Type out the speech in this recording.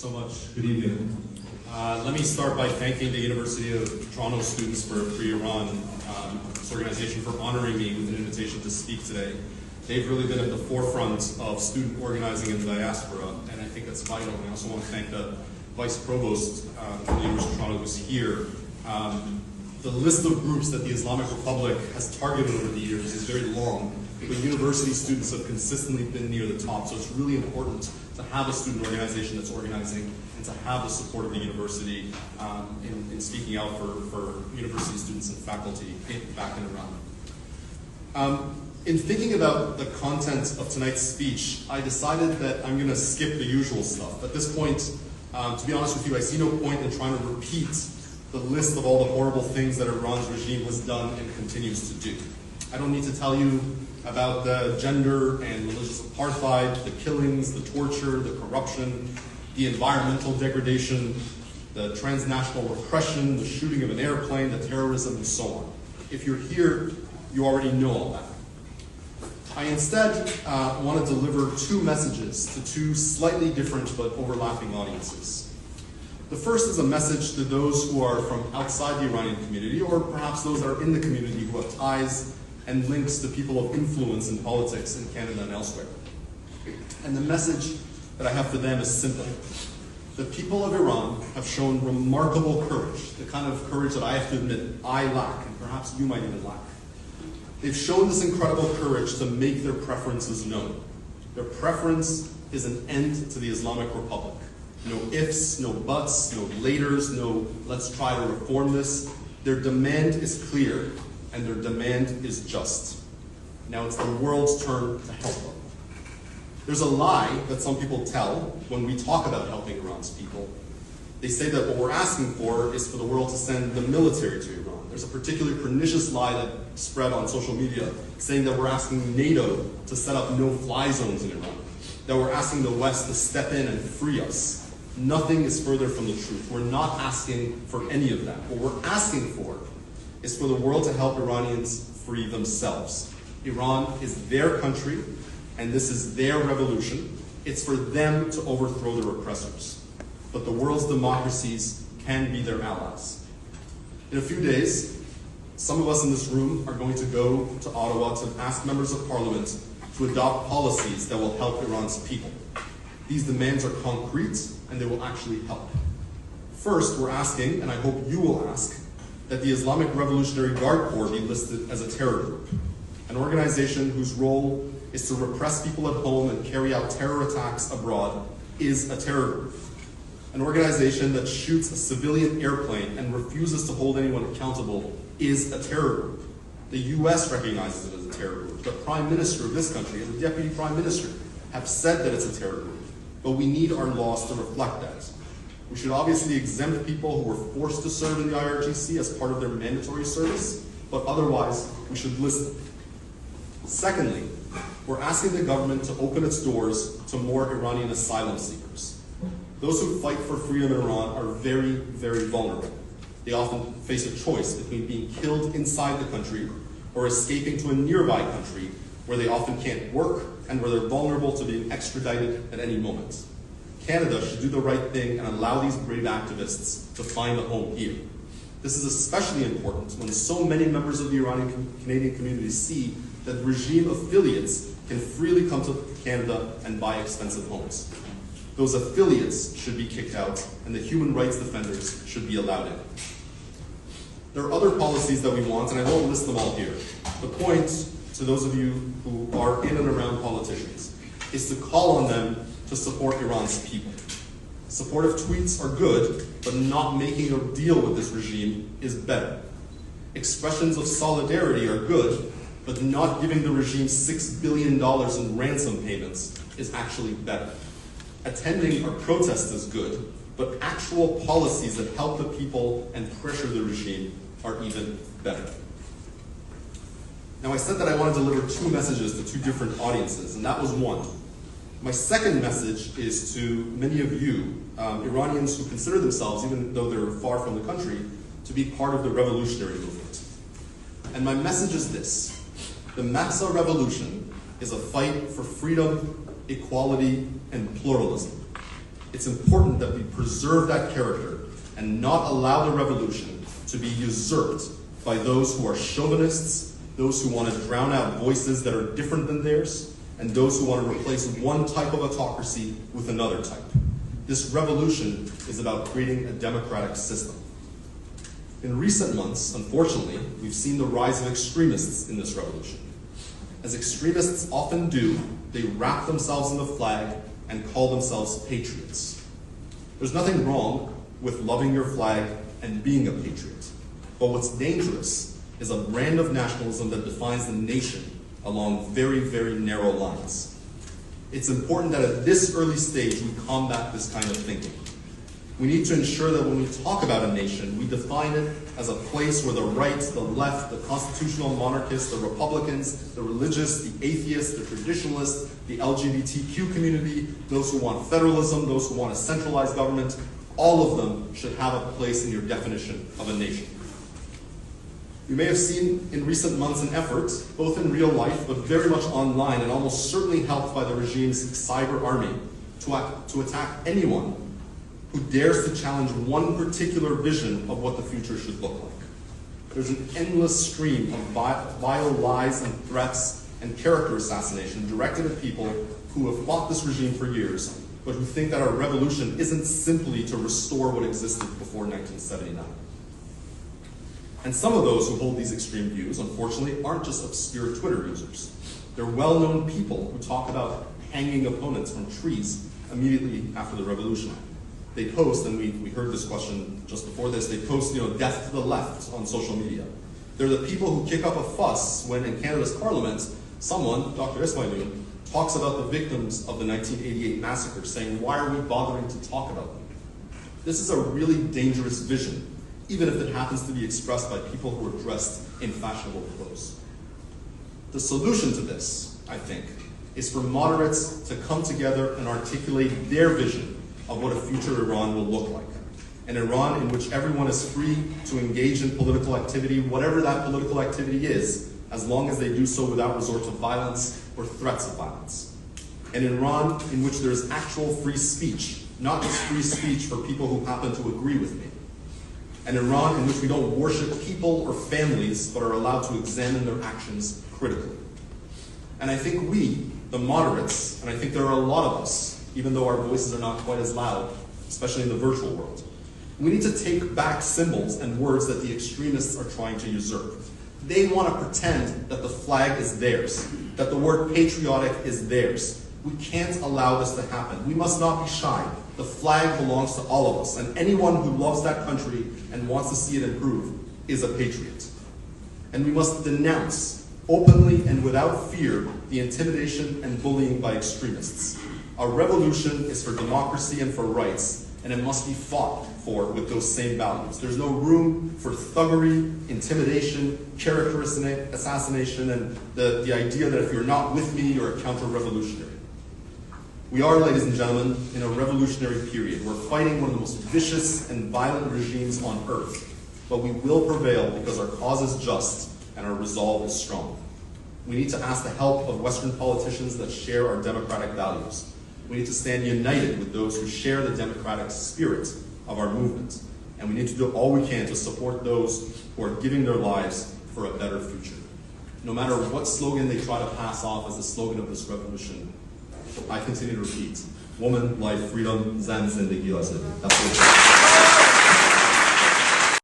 so much. Good evening. Let me start by thanking the University of Toronto students for Free Iran, this organization, for honoring me with an invitation to speak today. They've really been at the forefront of student organizing in the diaspora, and I think that's vital. And I also want to thank the Vice Provost from the University of Toronto who's here. The list of groups that the Islamic Republic has targeted over the years is very long, but university students have consistently been near the top, so it's really important to have a student organization that's organizing and to have the support of the university in speaking out for university students and faculty back in Iran. In thinking about the content of tonight's speech, I decided that I'm going to skip the usual stuff. At this point, to be honest with you, I see no point in trying to repeat the list of all the horrible things that Iran's regime has done and continues to do. I don't need to tell you about the gender and religious apartheid, the killings, the torture, the corruption, the environmental degradation, the transnational repression, the shooting of an airplane, the terrorism, and so on. If you're here, you already know all that. I instead want to deliver two messages to two slightly different but overlapping audiences. The first is a message to those who are from outside the Iranian community, or perhaps those that are in the community who have ties and links to people of influence in politics in Canada and elsewhere. And the message that I have for them is simple. The people of Iran have shown remarkable courage, the kind of courage that I have to admit I lack, and perhaps you might even lack. They've shown this incredible courage to make their preferences known. Their preference is an end to the Islamic Republic. No ifs, no buts, no laters, no let's try to reform this. Their demand is clear, and their demand is just. Now it's the world's turn to help them. There's a lie that some people tell when we talk about helping Iran's people. They say that what we're asking for is for the world to send the military to Iran. There's a particularly pernicious lie that spread on social media saying that we're asking NATO to set up no-fly zones in Iran, that we're asking the West to step in and free us. Nothing is further from the truth. We're not asking for any of that. What we're asking for is for the world to help Iranians free themselves. Iran is their country, and this is their revolution. It's for them to overthrow the repressors. But the world's democracies can be their allies. In a few days, some of us in this room are going to go to Ottawa to ask members of parliament to adopt policies that will help Iran's people. These demands are concrete, and they will actually help. First, we're asking, and I hope you will ask, that the Islamic Revolutionary Guard Corps be listed as a terror group, an organization whose role is to repress people at home and carry out terror attacks abroad is a terror group. An organization that shoots a civilian airplane and refuses to hold anyone accountable is a terror group. The US recognizes it as a terror group. The Prime Minister of this country and the Deputy Prime Minister have said that it's a terror group. But we need our laws to reflect that. We should obviously exempt people who were forced to serve in the IRGC as part of their mandatory service, but otherwise, we should list them. Secondly, we're asking the government to open its doors to more Iranian asylum seekers. Those who fight for freedom in Iran are very, very vulnerable. They often face a choice between being killed inside the country or escaping to a nearby country where they often can't work and where they're vulnerable to being extradited at any moment. Canada should do the right thing and allow these brave activists to find a home here. This is especially important when so many members of the Iranian Canadian community see that regime affiliates can freely come to Canada and buy expensive homes. Those affiliates should be kicked out, and the human rights defenders should be allowed in. There are other policies that we want, and I won't list them all here. The point, to those of you who are in and around politicians, is to call on them to support Iran's people. Supportive tweets are good, but not making a deal with this regime is better. Expressions of solidarity are good, but not giving the regime $6 billion in ransom payments is actually better. Attending a protest is good, but actual policies that help the people and pressure the regime are even better. Now, I said that I want to deliver two messages to two different audiences, and that was one. My second message is to many of you, Iranians who consider themselves, even though they're far from the country, to be part of the revolutionary movement. And my message is this. The Mahsa revolution is a fight for freedom, equality, and pluralism. It's important that we preserve that character and not allow the revolution to be usurped by those who are chauvinists, those who want to drown out voices that are different than theirs, and those who want to replace one type of autocracy with another type. This revolution is about creating a democratic system. In recent months, unfortunately, we've seen the rise of extremists in this revolution. As extremists often do, they wrap themselves in the flag and call themselves patriots. There's nothing wrong with loving your flag and being a patriot. But what's dangerous is a brand of nationalism that defines the nation along very, very narrow lines. It's important that at this early stage we combat this kind of thinking. We need to ensure that when we talk about a nation, we define it as a place where the right, the left, the constitutional monarchists, the Republicans, the religious, the atheists, the traditionalists, the LGBTQ community, those who want federalism, those who want a centralized government, all of them should have a place in your definition of a nation. You may have seen in recent months an effort, both in real life but very much online and almost certainly helped by the regime's cyber army, to attack anyone who dares to challenge one particular vision of what the future should look like. There's an endless stream of vile lies and threats and character assassination directed at people who have fought this regime for years, but who think that our revolution isn't simply to restore what existed before 1979. And some of those who hold these extreme views, unfortunately, aren't just obscure Twitter users. They're well-known people who talk about hanging opponents from trees immediately after the revolution. They post, and we heard this question just before this, they post, death to the left on social media. They're the people who kick up a fuss when in Canada's parliament, someone, Dr. Ismailu, talks about the victims of the 1988 massacre, saying, why are we bothering to talk about them? This is a really dangerous vision, even if it happens to be expressed by people who are dressed in fashionable clothes. The solution to this, I think, is for moderates to come together and articulate their vision of what a future Iran will look like. An Iran in which everyone is free to engage in political activity, whatever that political activity is, as long as they do so without resort to violence or threats of violence. An Iran in which there is actual free speech, not just free speech for people who happen to agree with me. An Iran in which we don't worship people or families, but are allowed to examine their actions critically. And I think we, the moderates, and I think there are a lot of us, even though our voices are not quite as loud, especially in the virtual world, we need to take back symbols and words that the extremists are trying to usurp. They want to pretend that the flag is theirs, that the word patriotic is theirs. We can't allow this to happen. We must not be shy. The flag belongs to all of us, and anyone who loves that country and wants to see it improve is a patriot. And we must denounce, openly and without fear, the intimidation and bullying by extremists. Our revolution is for democracy and for rights, and it must be fought for with those same values. There's no room for thuggery, intimidation, character assassination, and the idea that if you're not with me, you're a counter-revolutionary. We are, ladies and gentlemen, in a revolutionary period. We're fighting one of the most vicious and violent regimes on earth, but we will prevail because our cause is just and our resolve is strong. We need to ask the help of Western politicians that share our democratic values. We need to stand united with those who share the democratic spirit of our movement. And we need to do all we can to support those who are giving their lives for a better future. No matter what slogan they try to pass off as the slogan of this revolution, I continue to repeat, woman, life, freedom, zan, zindagi, that's it.